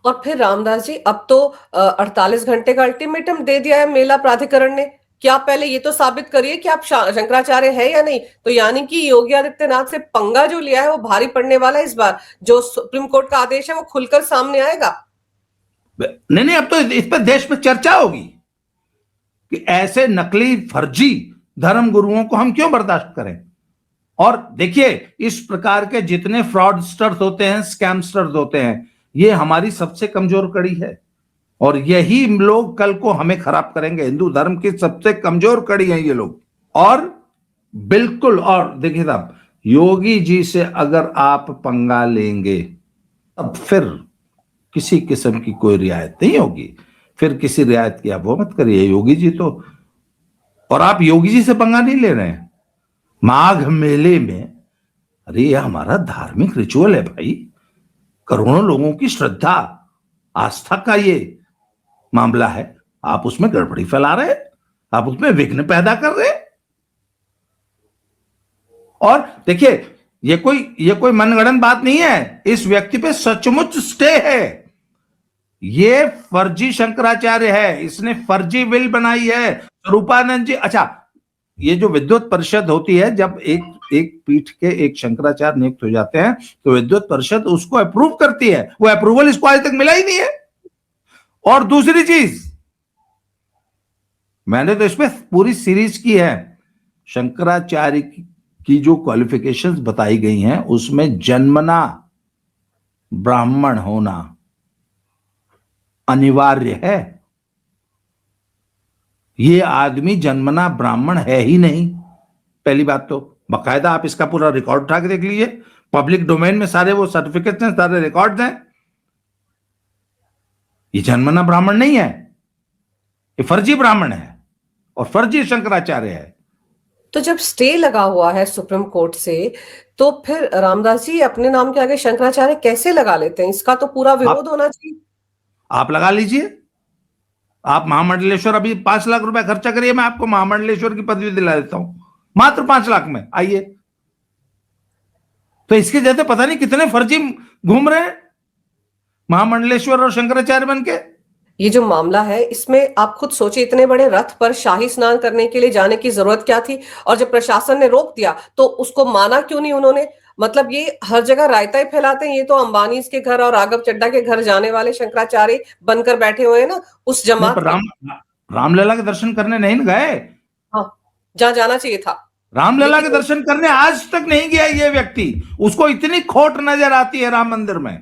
और फिर रामदास जी, अब तो 48 घंटे का अल्टीमेटम दे दिया है मेला प्राधिकरण ने कि आप पहले ये तो साबित करिए कि आप शंकराचार्य है या नहीं। तो यानी कि योगी आदित्यनाथ से पंगा जो लिया है वो भारी पड़ने वाला है इस बार। जो सुप्रीम कोर्ट का आदेश है वो खुलकर सामने आएगा। नहीं नहीं, अब तो इस पर देश में चर्चा होगी कि ऐसे नकली फर्जी धर्म गुरुओं को हम क्यों बर्दाश्त करें। और देखिए, इस प्रकार के जितने फ्रॉडस्टर्स होते हैं, स्कैमस्टर्स होते हैं, ये हमारी सबसे कमजोर कड़ी है और यही लोग कल को हमें खराब करेंगे। हिंदू धर्म की सबसे कमजोर कड़ी है ये लोग। और बिल्कुल, और देखिए साहब, योगी जी से अगर आप पंगा लेंगे अब फिर किसी किस्म की कोई रियायत नहीं होगी। फिर किसी रियायत की आप वो मत करिए। योगी जी तो, और आप योगी जी से पंगा नहीं ले रहे हैं माघ मेले में। अरे ये हमारा धार्मिक रिचुअल है भाई, करोड़ों लोगों की श्रद्धा आस्था का ये मामला है। आप उसमें गड़बड़ी फैला रहे, आप उसमें विघ्न पैदा कर रहे। और देखिए, ये कोई मनगढ़ंत बात नहीं है, इस व्यक्ति पे सचमुच स्टे है। ये फर्जी शंकराचार्य है, इसने फर्जी विल बनाई है। स्वरूपानंद जी, अच्छा, ये जो विद्वत परिषद होती है, जब एक पीठ के एक शंकराचार्य नियुक्त हो जाते हैं तो विद्वत परिषद उसको अप्रूव करती है। वो अप्रूवल इसको आज तक मिला ही नहीं है। और दूसरी चीज, मैंने तो इसमें पूरी सीरीज की है, शंकराचार्य की जो क्वालिफिकेशंस बताई गई हैं उसमें जन्मना ब्राह्मण होना अनिवार्य है। ये आदमी जन्मना ब्राह्मण है ही नहीं। पहली बात तो बाकायदा आप इसका पूरा रिकॉर्ड उठा के देख लीजिए, पब्लिक डोमेन में सारे वो सर्टिफिकेट्स हैं, सारे रिकॉर्ड्स हैं। ये जन्मना ब्राह्मण नहीं है, ये फर्जी ब्राह्मण है और फर्जी शंकराचार्य है। तो जब स्टे लगा हुआ है सुप्रीम कोर्ट से, तो फिर रामदास जी अपने नाम के आगे शंकराचार्य कैसे लगा लेते हैं? इसका तो पूरा विरोध होना चाहिए। आप लगा लीजिए। आप महामंडलेश्वर अभी 5 लाख रुपए खर्चा करिए, मैं आपको महामंडलेश्वर की पदवी दिला देता हूं, मात्र 5 लाख में, आइए। तो इसके जैसे पता नहीं कितने फर्जी घूम रहे हैं महामंडलेश्वर और शंकराचार्य बन के। ये जो मामला है, इसमें आप खुद सोचिए, इतने बड़े रथ पर शाही स्नान करने के लिए जाने की जरूरत क्या थी? और जब प्रशासन ने रोक दिया तो उसको माना क्यों नहीं उन्होंने? मतलब ये हर जगह रायता ही फैलाते हैं। ये तो अंबानी के घर और राघव चड्ढा के घर जाने वाले शंकराचार्य बनकर बैठे हुए हैं ना, उस नहीं, जमात पर रामलला के दर्शन करने नहीं गए। हाँ, जहां जाना चाहिए था। रामलला के लेकिन दर्शन करने आज तक नहीं गया ये व्यक्ति। उसको इतनी खोट नजर आती है राम मंदिर में।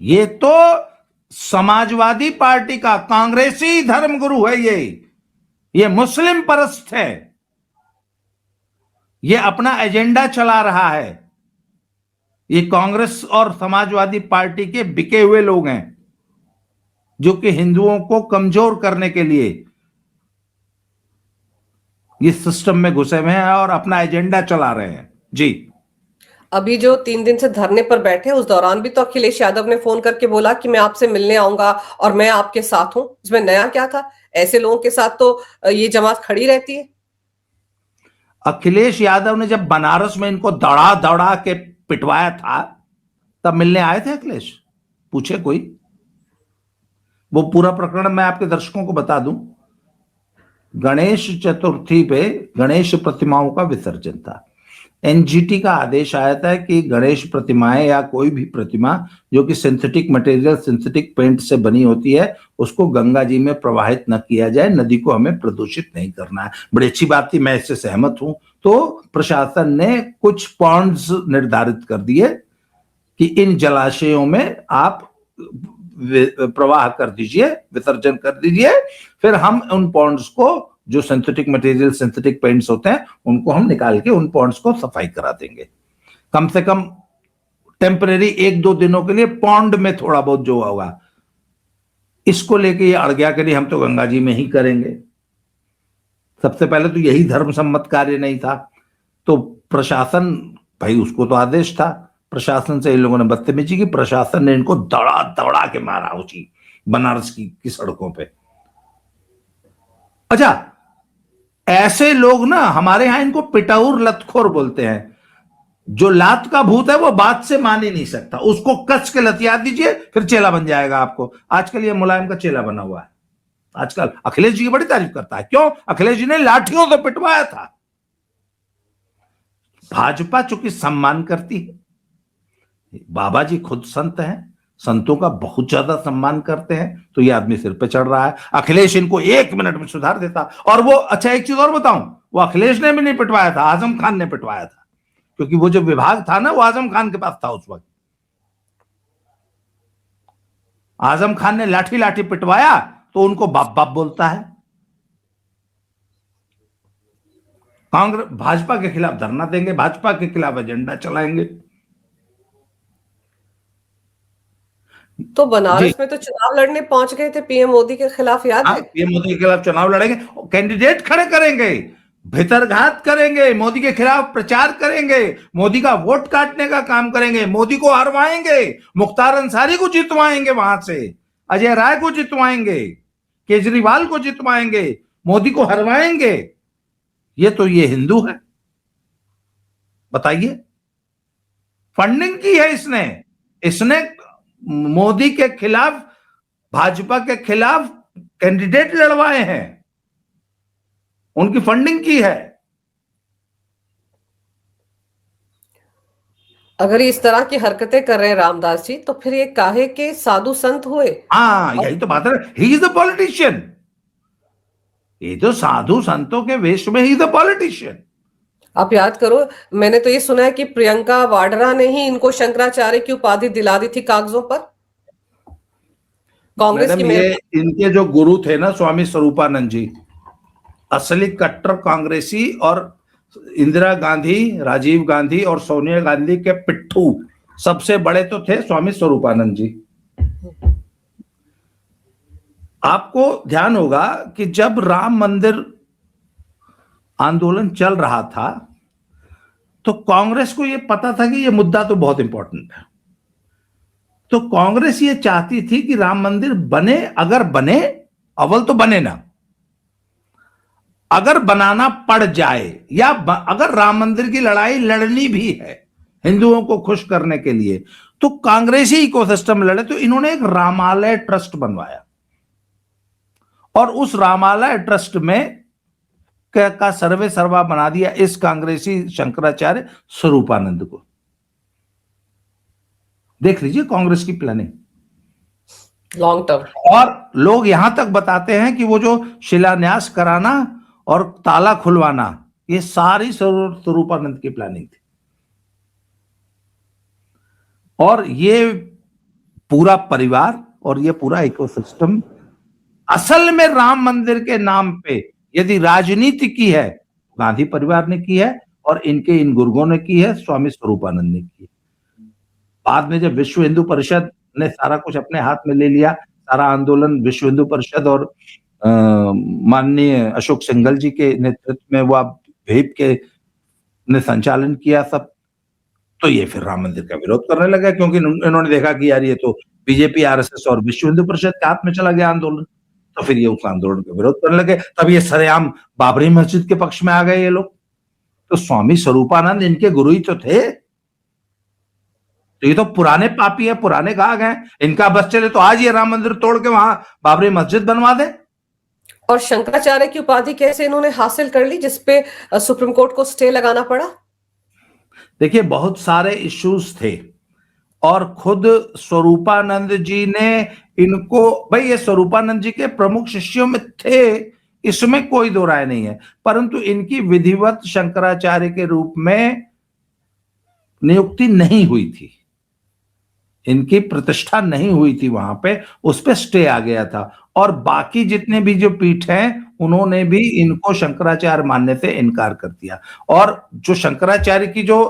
ये तो समाजवादी पार्टी का कांग्रेसी धर्मगुरु है। ये मुस्लिम परस्त है। ये अपना एजेंडा चला रहा है। ये कांग्रेस और समाजवादी पार्टी के बिके हुए लोग हैं जो कि हिंदुओं को कमजोर करने के लिए ये सिस्टम में घुसे हुए हैं और अपना एजेंडा चला रहे हैं। जी, अभी जो 3 दिन से धरने पर बैठे, उस दौरान भी तो अखिलेश यादव ने फोन करके बोला कि मैं आपसे मिलने आऊंगा और मैं आपके साथ हूं। इसमें नया क्या था? ऐसे लोगों के साथ तो ये जमात खड़ी रहती है। अखिलेश यादव ने जब बनारस में इनको दौड़ा दौड़ा के पिटवाया था तब मिलने आए थे अखिलेश? पूछे कोई? वो पूरा प्रकरण मैं आपके दर्शकों को बता दूं। गणेश चतुर्थी पे गणेश प्रतिमाओं का विसर्जन था। एनजीटी का आदेश आया था कि गणेश प्रतिमाएं या कोई भी प्रतिमा जो कि सिंथेटिक मटेरियल, सिंथेटिक पेंट से बनी होती है, उसको गंगा जी में प्रवाहित न किया जाए। नदी को हमें प्रदूषित नहीं करना है। बड़ी अच्छी बात थी, मैं इससे सहमत हूं। तो प्रशासन ने कुछ पॉन्ड्स निर्धारित कर दिए कि इन जलाशयों में आप प्रवाह कर दीजिए, विसर्जन कर दीजिए। फिर हम उन पॉन्ड्स को, जो सिंथेटिक मटेरियल, सिंथेटिक पेंट्स होते हैं, उनको हम निकाल के उन पॉन्ड्स को सफाई करा देंगे। कम से कम टेम्परेरी 1-2 दिनों के लिए पॉन्ड में थोड़ा बहुत जो होगा, इसको लेके ये अड़ गया कि नहीं हम तो गंगा जी में ही करेंगे। सबसे पहले तो यही धर्म सम्मत कार्य नहीं था। तो प्रशासन, भाई उसको तो आदेश था, प्रशासन से इन लोगों ने बदतमीजी की। प्रशासन ने इनको दौड़ा दौड़ा के मारा उसी बनारस की सड़कों पे। अच्छा, ऐसे लोग ना हमारे यहां इनको पिटाऊर लतखोर बोलते हैं। जो लात का भूत है वो बात से मान ही नहीं सकता, उसको कस के लतिया दीजिए, फिर चेला बन जाएगा आपको। आजकल ये मुलायम का चेला बना हुआ है। आजकल अखिलेश जी की बड़ी तारीफ करता है, क्यों? अखिलेश जी ने लाठियों से पिटवाया था। भाजपा चूंकि सम्मान करती है, बाबा जी खुद संत हैं, संतों का बहुत ज्यादा सम्मान करते हैं, तो ये आदमी सिर पे चढ़ रहा है। अखिलेश इनको 1 मिनट में सुधार देता। और वो, अच्छा एक चीज और बताऊं, वो अखिलेश ने भी नहीं पिटवाया था, आजम खान ने पिटवाया था, क्योंकि वो जो विभाग था ना, वो आजम खान के पास था उस वक्त। आजम खान ने लाठी लाठी पिटवाया तो उनको बाप बाप बोलता है। कांग्रेस भाजपा के खिलाफ धरना देंगे, भाजपा के खिलाफ एजेंडा चलाएंगे। तो बनारस में तो चुनाव लड़ने पहुंच गए थे पीएम मोदी के खिलाफ, याद है? पीएम मोदी के खिलाफ चुनाव लड़ेंगे, कैंडिडेट खड़े करेंगे, भितरघात करेंगे, मोदी के खिलाफ प्रचार करेंगे, मोदी का वोट काटने का काम करेंगे, मोदी को हरवाएंगे, मुख्तार अंसारी को जितवाएंगे, वहां से अजय राय को जितवाएंगे, केजरीवाल को जितवाएंगे, मोदी को हरवाएंगे। ये हिंदू है, बताइए। फंडिंग की है इसने मोदी के खिलाफ, भाजपा के खिलाफ कैंडिडेट लड़वाए हैं, उनकी फंडिंग की है। अगर इस तरह की हरकतें कर रहे हैं रामदास जी, तो फिर ये काहे के साधु संत हुए? हाँ, यही तो बात है, ही इज द पॉलिटिशियन। ये तो साधु संतों के वेश में ही द पॉलिटिशियन। आप याद करो, मैंने तो ये सुना है कि प्रियंका वाड्रा ने ही इनको शंकराचार्य की उपाधि दिला दी थी कागजों पर, कांग्रेस की। ये इनके जो गुरु थे ना, स्वामी स्वरूपानंद जी, असली कट्टर कांग्रेसी, और इंदिरा गांधी, राजीव गांधी और सोनिया गांधी के पिट्ठू सबसे बड़े तो थे स्वामी स्वरूपानंद जी। आपको ध्यान होगा कि जब राम मंदिर आंदोलन चल रहा था, तो कांग्रेस को यह पता था कि यह मुद्दा तो बहुत इंपॉर्टेंट है, तो कांग्रेस ये चाहती थी कि राम मंदिर बने, अगर बने, अव्वल तो बने ना, अगर बनाना पड़ जाए, या अगर राम मंदिर की लड़ाई लड़नी भी है हिंदुओं को खुश करने के लिए, तो कांग्रेसी इकोसिस्टम लड़े। तो इन्होंने एक रामालय ट्रस्ट बनवाया, और उस रामालय ट्रस्ट में का सर्वे सर्वा बना दिया इस कांग्रेसी शंकराचार्य स्वरूपानंद को। देख लीजिए कांग्रेस की प्लानिंग लॉन्ग टर्म। और लोग यहां तक बताते हैं कि वो जो शिलान्यास कराना और ताला खुलवाना, ये सारी स्वरूपानंद की प्लानिंग थी। और ये पूरा परिवार और ये पूरा इकोसिस्टम असल में राम मंदिर के नाम पे यदि राजनीति की है, गांधी परिवार ने की है, और इनके इन गुर्गों ने की है, स्वामी स्वरूपानंद ने की है। बाद में जब विश्व हिंदू परिषद ने सारा कुछ अपने हाथ में ले लिया, सारा आंदोलन विश्व हिंदू परिषद और माननीय अशोक सिंघल जी के नेतृत्व में वो भेप के ने संचालन किया सब, तो ये फिर राम मंदिर का विरोध करने लगा, क्योंकि इन्होंने देखा कि यार ये तो बीजेपी, आरएसएस और विश्व हिंदू परिषद के हाथ में चला गया आंदोलन, तो फिर ये उस आंदोलन का विरोध करने लगे। तब ये सरेआम बाबरी मस्जिद के पक्ष में आ गए ये लोग। तो स्वामी स्वरूपानंद इनके गुरु ही तो थे, तो ये तो पुराने पापी है, पुराने गाग हैं। इनका बस चले तो आज ये राम मंदिर तोड़ के वहां बाबरी मस्जिद बनवा दे। और शंकराचार्य की उपाधि कैसे इन्होंने हासिल कर ली, जिसपे सुप्रीम कोर्ट को स्टे लगाना पड़ा? देखिए, बहुत सारे इश्यूज थे, और खुद स्वरूपानंद जी ने इनको, भाई ये स्वरूपानंद जी के प्रमुख शिष्यों में थे, इसमें कोई दो राय नहीं है, परंतु इनकी विधिवत शंकराचार्य के रूप में नियुक्ति नहीं हुई थी, इनकी प्रतिष्ठा नहीं हुई थी वहां पे, उस पे स्टे आ गया था। और बाकी जितने भी जो पीठ हैं, उन्होंने भी इनको शंकराचार्य मानने से इनकार कर दिया। और जो शंकराचार्य की जो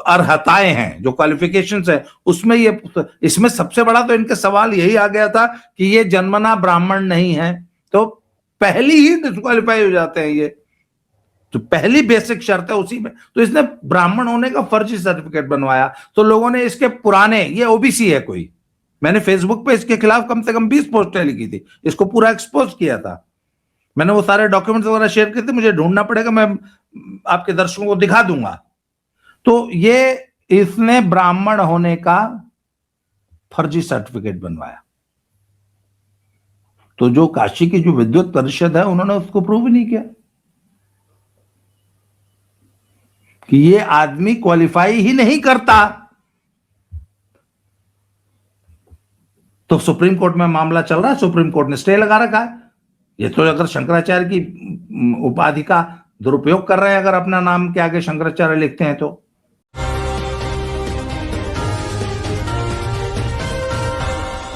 अर्हताएं हैं, जो क्वालिफिकेशंस हैं, उसमें ये, इसमें सबसे बड़ा तो इनके सवाल यही आ गया था कि ये जन्मना ब्राह्मण नहीं है, तो पहली ही डिस्क्वालीफाई हो जाते हैं ये, तो पहली बेसिक शर्त है उसी में। तो इसने ब्राह्मण होने का फर्जी सर्टिफिकेट बनवाया, तो लोगों ने इसके पुराने, ये ओबीसी है कोई, मैंने फेसबुक पे इसके खिलाफ कम से कम 20 पोस्टें लिखी थी, इसको पूरा एक्सपोज किया था, मैंने वो सारे डॉक्यूमेंट्स वगैरह शेयर किए थे, मुझे ढूंढना पड़ेगा, मैं आपके दर्शकों को दिखा दूंगा। तो ये इसने ब्राह्मण होने का फर्जी सर्टिफिकेट बनवाया। तो जो काशी की जो विद्युत परिषद है उन्होंने उसको प्रूव नहीं किया कि ये आदमी क्वालिफाई ही नहीं करता। तो सुप्रीम कोर्ट में मामला चल रहा है, सुप्रीम कोर्ट ने स्टे लगा रखा है। ये तो अगर शंकराचार्य की उपाधि का दुरुपयोग कर रहे हैं, अगर अपना नाम के आगे शंकराचार्य लिखते हैं तो